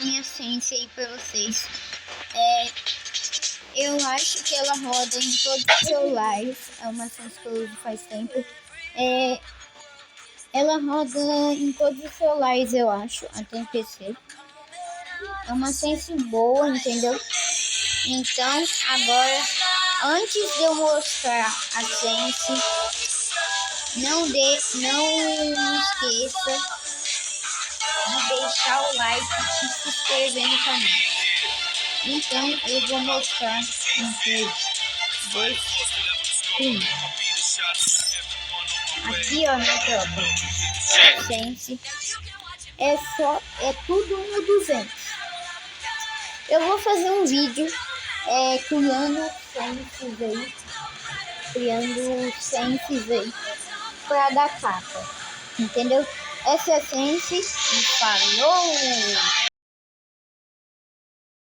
minha Sense aí pra vocês. Eu acho que ela roda em todos os celulares. É uma Sense que eu uso faz tempo. Ela roda em todos os celulares, eu acho, até em PC. É uma Sense boa, entendeu? Então, agora, antes de eu mostrar a Sense, não esqueça de deixar o like e se inscrever no canal. Então, eu vou mostrar em 3, 2, 1. Aqui, ó, minha tropa, Sense, é tudo no 200. Eu vou fazer um vídeo criando Senses aí pra dar capa, entendeu? Essa é a Sense e falou!